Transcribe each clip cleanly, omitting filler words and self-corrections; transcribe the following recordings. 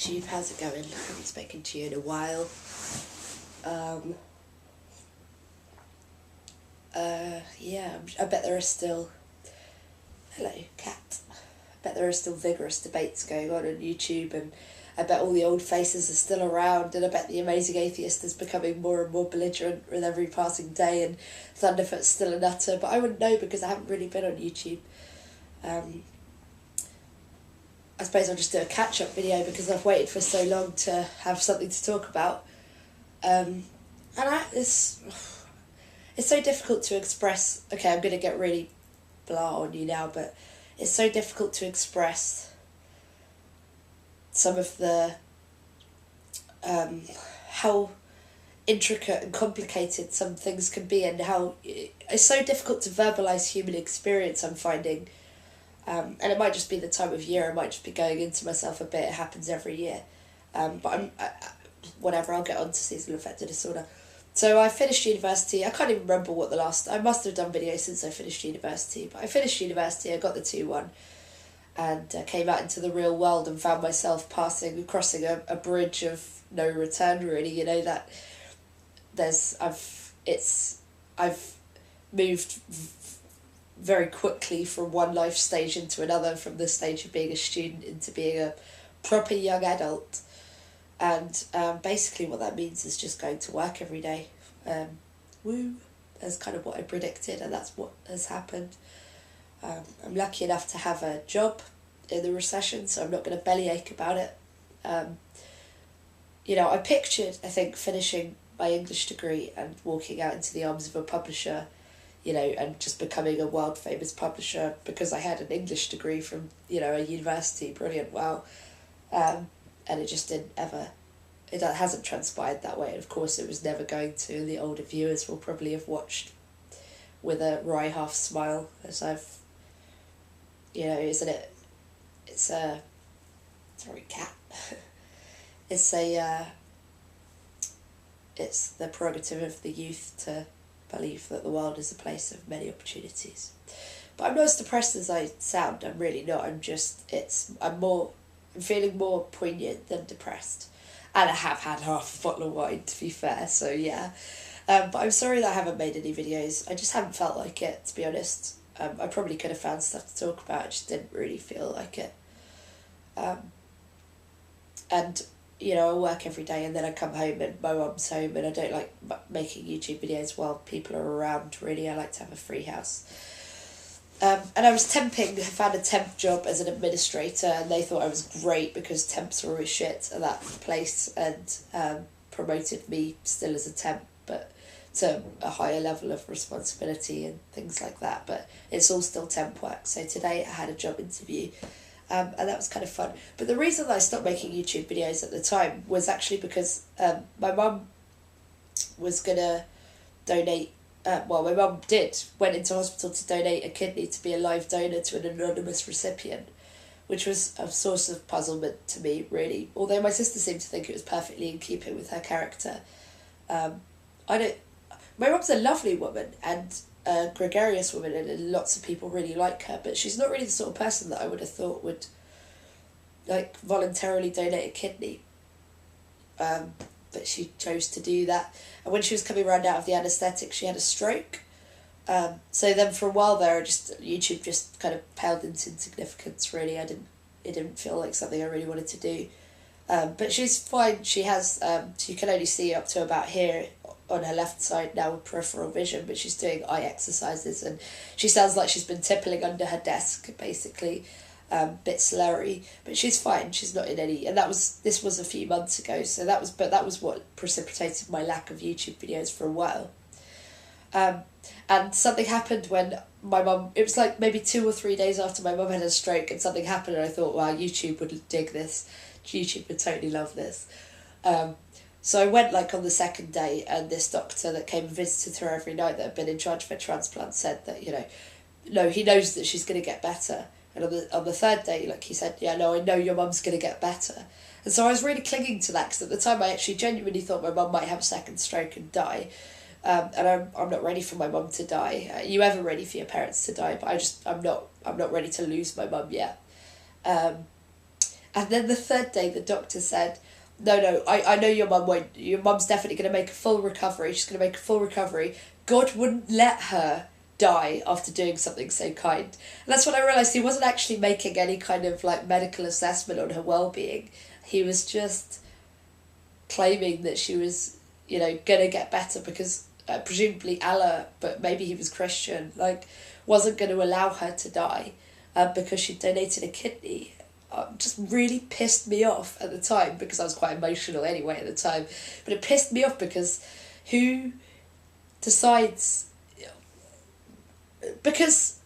YouTube, how's it going? I haven't spoken to you in a while. Yeah, I bet there are still... Hello, cat. I bet there are still vigorous debates going on YouTube, and I bet all the old faces are still around, and I bet the amazing atheist is becoming more and more belligerent with every passing day, and Thunderfoot's still a nutter, but I wouldn't know because I haven't really been on YouTube. I suppose I'll just do a catch-up video because I've waited for so long to have something to talk about. It's so difficult to express... Okay, I'm going to get really blah on you now, but it's so difficult to express some of the... how intricate and complicated some things can be, and how it's so difficult to verbalise human experience, I'm finding. And it might just be the time of year, I might just be going into myself a bit, it happens every year. But whatever, I'll get on to seasonal affective disorder. So I finished university, I can't even remember what I must have done videos since I finished university, but I finished university, I got the 2-1, and came out into the real world and found myself crossing a bridge of no return, really, you know, that I've moved very quickly from one life stage into another, from the stage of being a student into being a proper young adult. And basically what that means is just going to work every day. Woo! That's kind of what I predicted, and that's what has happened. I'm lucky enough to have a job in the recession, so I'm not going to bellyache about it. I pictured, I think, finishing my English degree and walking out into the arms of a publisher, and just becoming a world famous publisher because I had an English degree from, a university. Brilliant, wow. And it just it hasn't transpired that way. And of course it was never going to. The older viewers will probably have watched with a wry half smile as I've, isn't it? Sorry, cat. It's the prerogative of the youth to believe that the world is a place of many opportunities. But I'm not as depressed as I sound. I'm really not. I'm feeling more poignant than depressed. And I have had half a bottle of wine, to be fair, so yeah. But I'm sorry that I haven't made any videos. I just haven't felt like it, to be honest. I probably could have found stuff to talk about, I just didn't really feel like it. I work every day, and then I come home and my mum's home, and I don't like making YouTube videos while people are around, really. I like to have a free house. And I was temping, I found a temp job as an administrator, and they thought I was great because temps were always shit at that place, and promoted me still as a temp, but to a higher level of responsibility and things like that. But it's all still temp work. So today I had a job interview, and that was kind of fun. But the reason that I stopped making YouTube videos at the time was actually because my mum was going to donate... my mum went into hospital to donate a kidney to be a live donor to an anonymous recipient, which was a source of puzzlement to me, really. Although my sister seemed to think it was perfectly in keeping with her character. My mum's a lovely woman and a gregarious woman, and lots of people really like her, but she's not really the sort of person that I would have thought would, voluntarily donate a kidney. But she chose to do that. And when she was coming around out of the anaesthetic, she had a stroke. So then for a while there, YouTube just kind of paled into insignificance, really. It didn't feel like something I really wanted to do. But she's fine. She has, you can only see up to about here on her left side now with peripheral vision, but she's doing eye exercises, and she sounds like she's been tippling under her desk, basically. Bit slurry, but she's fine. She's not in any, and this was a few months ago, so that was what precipitated my lack of YouTube videos for a while. And something happened when my mum, it was like maybe 2 or 3 days after my mum had a stroke, and something happened, and I thought, wow, YouTube would dig this. YouTube would totally love this. So I went on the second day, and this doctor that came and visited her every night that had been in charge of her transplant said that, no, he knows that she's going to get better. And on the third day, he said, yeah, no, I know your mum's going to get better. And so I was really clinging to that, because at the time I actually genuinely thought my mum might have a second stroke and die. And I'm not ready for my mum to die. Are you ever ready for your parents to die? But I'm not ready to lose my mum yet. And then the third day, the doctor said, no, I know your mum won't. Your mum's definitely going to make a full recovery. She's going to make a full recovery. God wouldn't let her die after doing something so kind. And that's when I realised he wasn't actually making any kind of like medical assessment on her well-being. He was just claiming that she was, you know, going to get better because presumably Allah, but maybe he was Christian, like wasn't going to allow her to die because she donated a kidney. Just really pissed me off at the time because I was quite emotional anyway at the time. But it pissed me off because who decides... Because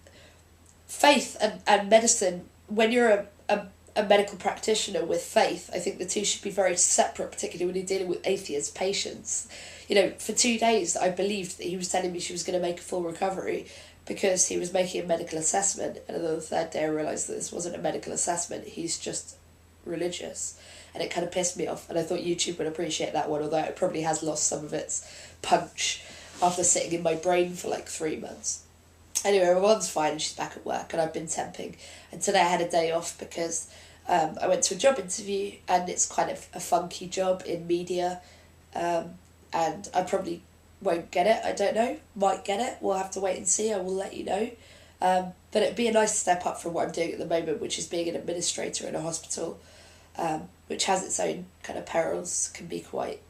faith and medicine, when you're a medical practitioner with faith, I think the two should be very separate, particularly when you're dealing with atheist patients. You know, for 2 days I believed that he was telling me she was going to make a full recovery because he was making a medical assessment, and on the third day I realised that this wasn't a medical assessment, he's just religious. And it kind of pissed me off, and I thought YouTube would appreciate that one, although it probably has lost some of its punch after sitting in my brain for like 3 months. Anyway, my mum's fine and she's back at work, and I've been temping. And today I had a day off because I went to a job interview, and it's kind of a funky job in media, and I probably won't get it, I don't know, might get it, we'll have to wait and see, I will let you know. But it'd be a nice step up from what I'm doing at the moment, which is being an administrator in a hospital, which has its own kind of perils, can be quite...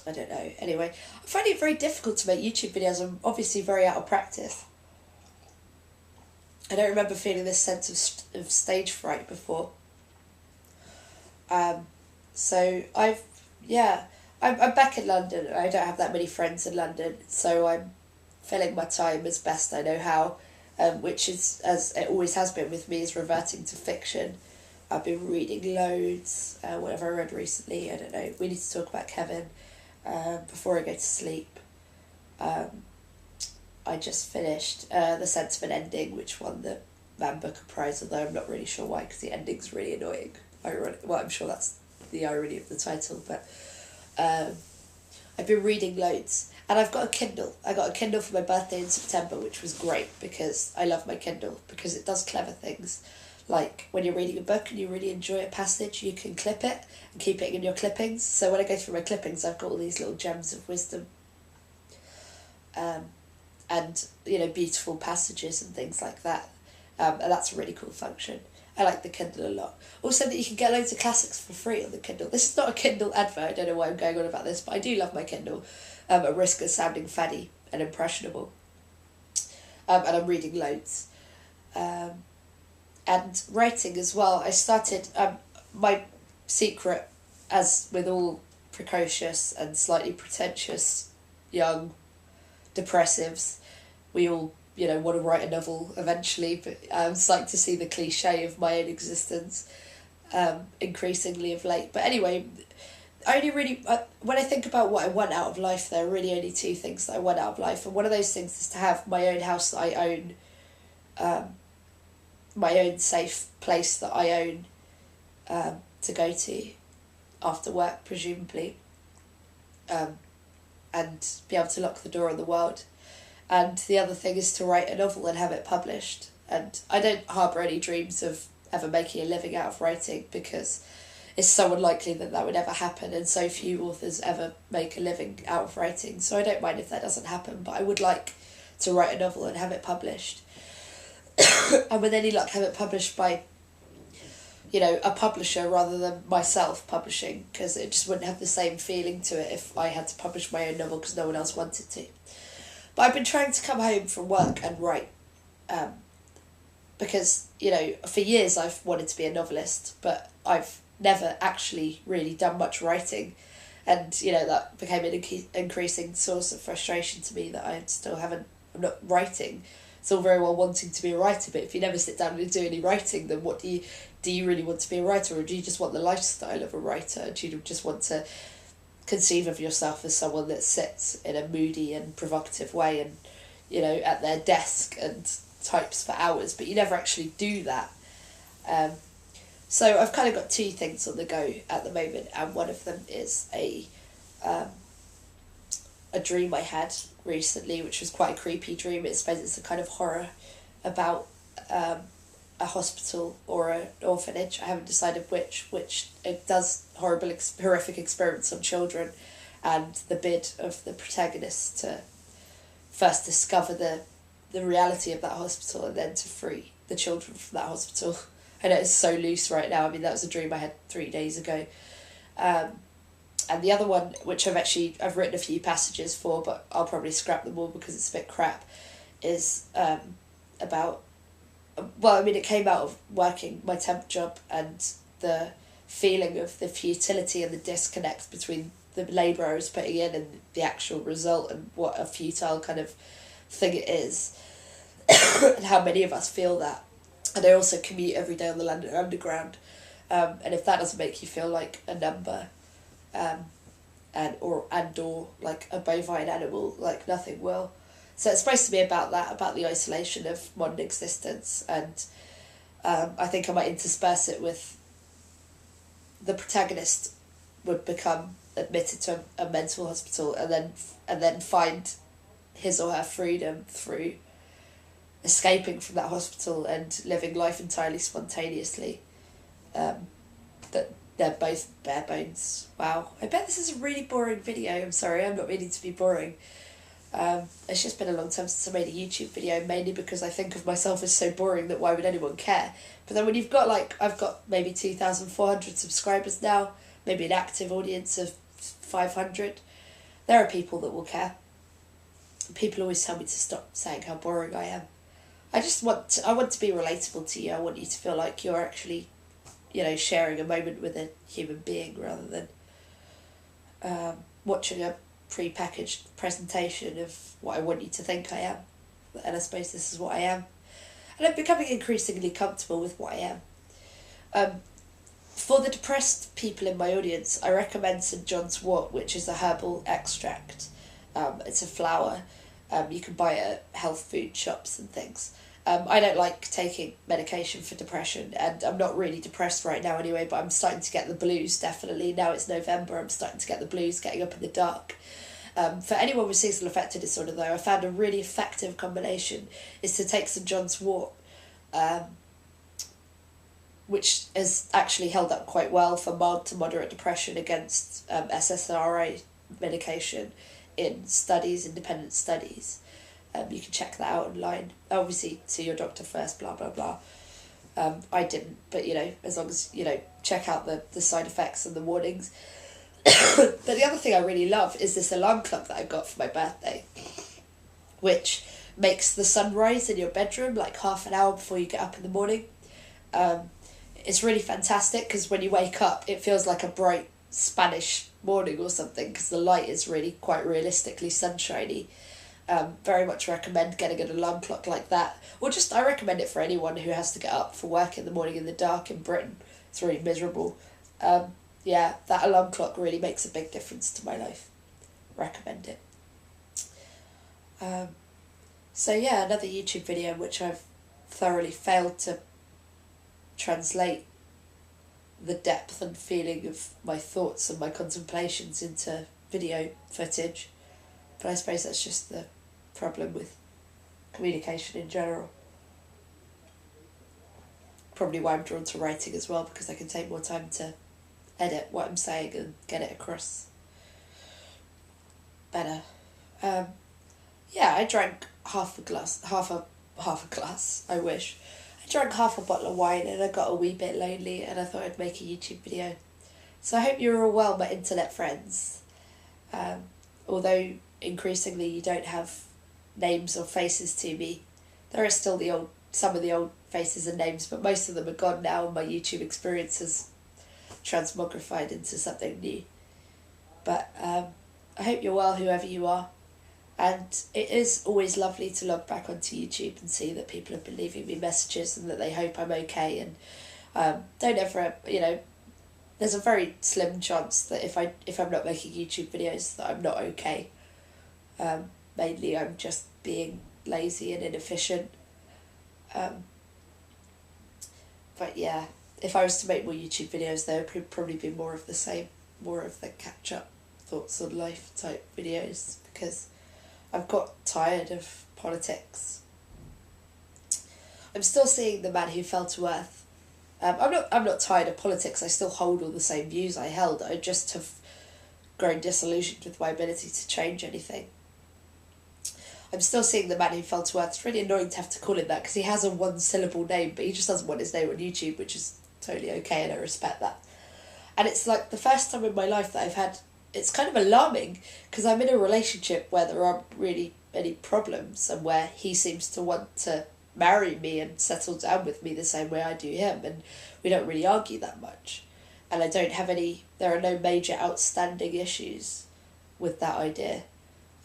I don't know. Anyway, I find it very difficult to make YouTube videos. I'm obviously very out of practice. I don't remember feeling this sense of stage fright before. So I'm back in London. I don't have that many friends in London, so I'm filling my time as best I know how, which is, as it always has been with me, is reverting to fiction. I've been reading loads. Whatever I read recently, I don't know. We need to talk about Kevin. Before I go to sleep. I just finished The Sense of an Ending, which won the Man Booker Prize, although I'm not really sure why, because the ending's really annoying. Well, I'm sure that's the irony of the title, but I've been reading loads. And I've got a Kindle. I got a Kindle for my birthday in September, which was great, because I love my Kindle, because it does clever things. Like, when you're reading a book and you really enjoy a passage, you can clip it and keep it in your clippings. So when I go through my clippings, I've got all these little gems of wisdom. And, you know, beautiful passages and things like that. And that's a really cool function. I like the Kindle a lot. Also, that you can get loads of classics for free on the Kindle. This is not a Kindle advert, I don't know why I'm going on about this, but I do love my Kindle. At risk of sounding faddy and impressionable. And I'm reading loads. And writing as well. I started, my secret, as with all precocious and slightly pretentious young depressives, we all, you know, want to write a novel eventually, but I'm starting to see the cliche of my own existence increasingly of late. But anyway, I only really, when I think about what I want out of life, there are really only 2 things that I want out of life, and one of those things is to have my own house that I own, my own safe place that I own to go to after work, presumably, and be able to lock the door on the world. And the other thing is to write a novel and have it published. And I don't harbour any dreams of ever making a living out of writing, because it's so unlikely that that would ever happen, and so few authors ever make a living out of writing. So I don't mind if that doesn't happen, but I would like to write a novel and have it published. And with any luck, have it published by, you know, a publisher rather than myself publishing, because it just wouldn't have the same feeling to it if I had to publish my own novel because no one else wanted to. But I've been trying to come home from work and write, because, you know, for years I've wanted to be a novelist, but I've never actually really done much writing, and, you know, that became an increasing source of frustration to me that I'm not writing. It's all very well wanting to be a writer, but if you never sit down and do any writing, then what do you really want to be a writer, or do you just want the lifestyle of a writer? Do you just want to conceive of yourself as someone that sits in a moody and provocative way and, you know, at their desk and types for hours, but you never actually do that? So I've kind of got 2 things on the go at the moment, and one of them is a dream I had recently, which was quite a creepy dream. I suppose it's a kind of horror about a hospital or an orphanage. I haven't decided which it does horrific experiments on children, and the bid of the protagonist to first discover the reality of that hospital and then to free the children from that hospital. I know it's so loose right now. I mean, that was a dream I had 3 days ago. And the other one, which I've written a few passages for, but I'll probably scrap them all because it's a bit crap, is about, well, I mean, it came out of working my temp job and the feeling of the futility and the disconnect between the labour I was putting in and the actual result, and what a futile kind of thing it is, and how many of us feel that. And I also commute every day on the London Underground, and if that doesn't make you feel like a number, or like a bovine animal, like nothing will. So it's supposed to be about that, about the isolation of modern existence, and I think I might intersperse it with the protagonist would become admitted to a mental hospital and then find his or her freedom through escaping from that hospital and living life entirely spontaneously. That they're both bare bones. Wow, I bet this is a really boring video. I'm sorry, I'm not meaning to be boring. It's just been a long time since I made a YouTube video, mainly because I think of myself as so boring that why would anyone care? But then when you've got I've got maybe 2,400 subscribers now, maybe an active audience of 500, there are people that will care. People always tell me to stop saying how boring I am. I want to be relatable to you. I want you to feel like you're actually, sharing a moment with a human being rather than watching a pre-packaged presentation of what I want you to think I am. And I suppose this is what I am. And I'm becoming increasingly comfortable with what I am. For the depressed people in my audience, I recommend St. John's wort, which is a herbal extract. It's a flower. You can buy it at health food shops and things. I don't like taking medication for depression, and I'm not really depressed right now anyway, but I'm starting to get the blues, definitely. Now it's November, I'm starting to get the blues, getting up in the dark. For anyone with seasonal affective disorder, though, I found a really effective combination is to take St. John's wort, which has actually held up quite well for mild to moderate depression against SSRI medication in independent studies. You can check that out online. Obviously, see your doctor first, blah, blah, blah. I didn't, but, as long as, check out the side effects and the warnings. But the other thing I really love is this alarm clock that I got for my birthday, which makes the sunrise in your bedroom like half an hour before you get up in the morning. It's really fantastic because when you wake up, it feels like a bright Spanish morning or something because the light is really quite realistically sunshiny. Very much recommend getting an alarm clock like that, or just I recommend it for anyone who has to get up for work in the morning in the dark in Britain. It's really miserable. Yeah, that alarm clock really makes a big difference to my life. Recommend it. So yeah, another YouTube video in which I've thoroughly failed to translate the depth and feeling of my thoughts and my contemplations into video footage. But I suppose that's just the problem with communication in general. Probably why I'm drawn to writing as well, because I can take more time to edit what I'm saying and get it across better. Yeah, I drank half a glass, I wish. I drank half a bottle of wine and I got a wee bit lonely and I thought I'd make a YouTube video. So I hope you're all well, my internet friends. Although increasingly you don't have names or faces to me, there are still some of the old faces and names, but most of them are gone now and my YouTube experience has transmogrified into something new. But I hope you're well, whoever you are. And it is always lovely to log back onto YouTube and see that people have been leaving me messages and that they hope I'm okay. And don't ever, there's a very slim chance that if I'm not making YouTube videos that I'm not okay. Mainly I'm just being lazy and inefficient. But yeah, if I was to make more YouTube videos, there would probably be more of the same, more of the catch-up thoughts on life type videos, because I've got tired of politics. I'm still seeing the man who fell to earth. I'm not tired of politics. I still hold all the same views I held. I just have grown disillusioned with my ability to change anything. I'm still seeing the man who fell to earth. It's really annoying to have to call him that because he has a one-syllable name, but he just doesn't want his name on YouTube, which is totally okay, and I respect that. And it's like the first time in my life that I've had... It's kind of alarming because I'm in a relationship where there aren't really any problems and where he seems to want to marry me and settle down with me the same way I do him, and we don't really argue that much. And I don't have any... There are no major outstanding issues with that idea.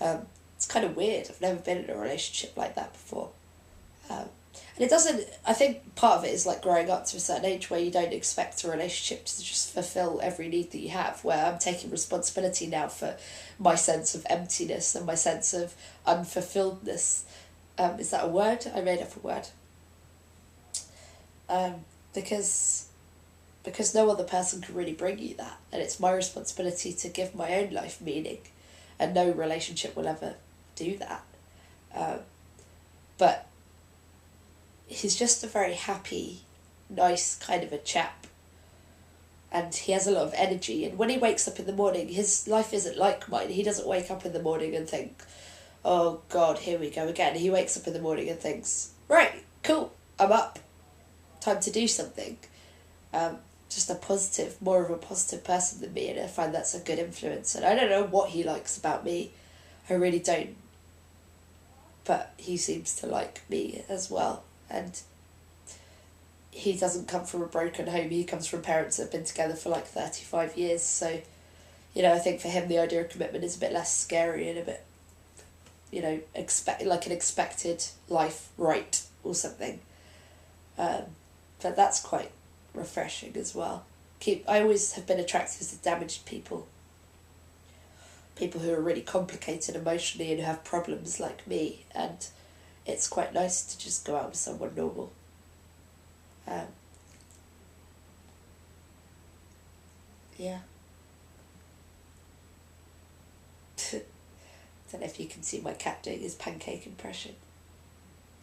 It's kind of weird. I've never been in a relationship like that before. And it doesn't... I think part of it is like growing up to a certain age where you don't expect a relationship to just fulfill every need that you have, where I'm taking responsibility now for my sense of emptiness and my sense of unfulfilledness. Is that a word? I made up a word. Because no other person can really bring you that. And it's my responsibility to give my own life meaning. And no relationship will ever do that. But he's just a very happy, nice kind of a chap. And he has a lot of energy. And when he wakes up in the morning, his life isn't like mine. He doesn't wake up in the morning and think, oh God, here we go again. He wakes up in the morning and thinks, right, cool, I'm up. Time to do something. Just more of a positive person than me, and I find that's a good influence. And I don't know what he likes about me. I really don't. But he seems to like me as well. And he doesn't come from a broken home. He comes from parents that have been together for like 35 years. So, I think for him the idea of commitment is a bit less scary and a bit, like an expected life right or something. But that's quite refreshing as well. I always have been attracted to damaged people who are really complicated emotionally and who have problems like me, and it's quite nice to just go out with someone normal. Yeah. Don't know if you can see my cat doing his pancake impression.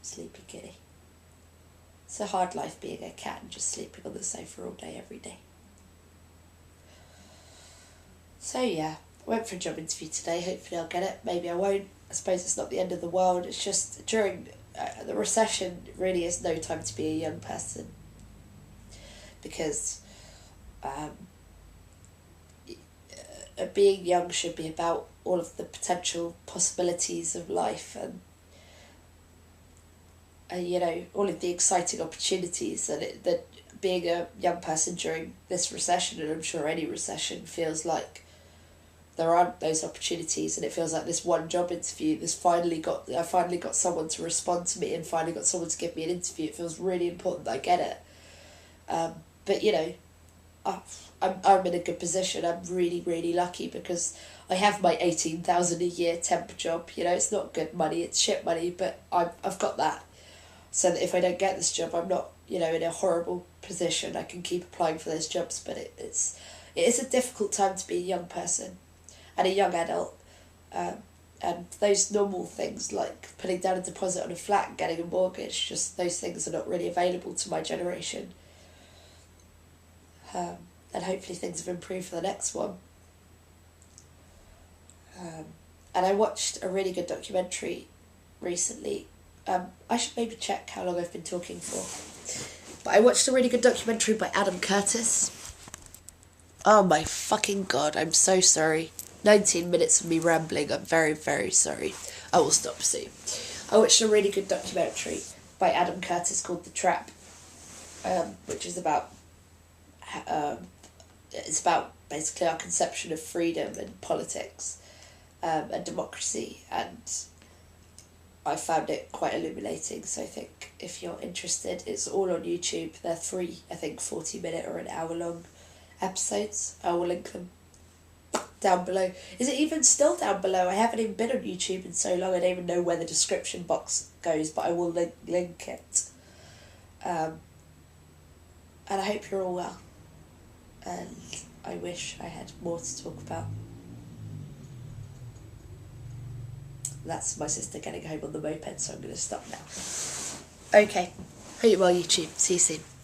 Sleepy kitty. It's a hard life being a cat and just sleeping on the sofa all day, every day. So yeah, I went for a job interview today. Hopefully I'll get it. Maybe I won't. I suppose it's not the end of the world. It's just during the recession, it really is no time to be a young person. Because being young should be about all of the potential possibilities of life and all of the exciting opportunities, and that being a young person during this recession, and I'm sure any recession, feels like there aren't those opportunities, and it feels like this one job interview, I finally got someone to respond to me and finally got someone to give me an interview. It feels really important that I get it. But I'm in a good position. I'm really, really lucky because I have my 18,000 a year temp job. It's not good money, it's shit money, but I've got that. So that if I don't get this job, I'm not, in a horrible position. I can keep applying for those jobs, but it is a difficult time to be a young person and a young adult. And those normal things like putting down a deposit on a flat and getting a mortgage, just those things are not really available to my generation. And hopefully things have improved for the next one. And I watched a really good documentary recently. I should maybe check how long I've been talking for. But I watched a really good documentary by Adam Curtis. Oh my fucking God, I'm so sorry. 19 minutes of me rambling, I'm very, very sorry. I will stop soon. I watched a really good documentary by Adam Curtis called The Trap, which is about... it's about basically our conception of freedom and politics and democracy, and I found it quite illuminating. So I think if you're interested, it's all on YouTube. They're 3, 40-minute or an hour-long episodes. I will link them down below. Is it even still down below? I haven't even been on YouTube in so long, I don't even know where the description box goes, but I will link it. And I hope you're all well. And I wish I had more to talk about. That's my sister getting home on the moped, so I'm going to stop now. Okay, Hope you're well, YouTube. See you soon.